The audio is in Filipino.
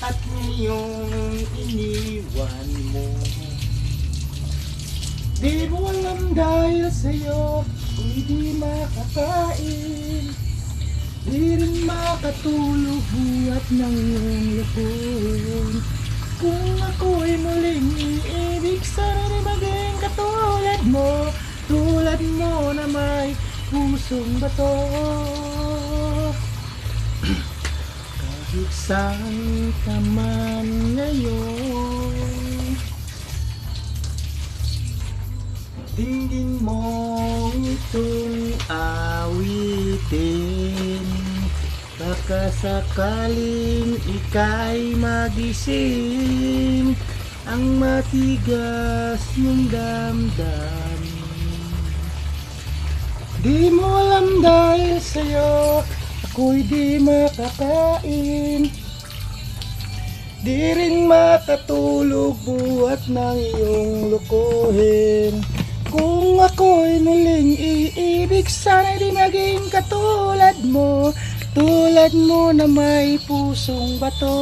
At ngayong iniwan mo, di mo alam dahil sa'yo ako'y di makakain, di rin makatulog buhat ng iyong lupon. Kung ako'y muling iibig, sana rin maging katulad mo na may pusong bato. Kahit saan ka man ngayon, dinggin mo itong awitin. Baka sakaling ika'y magising ang matigas mong damdamin. Di mo alam dahil sa'yo ako'y di makakain, di rin makatulog buhat ng iyong lukuhin. Kung ako'y muling iibig, sana'y di maging katulad mo na may pusong bato.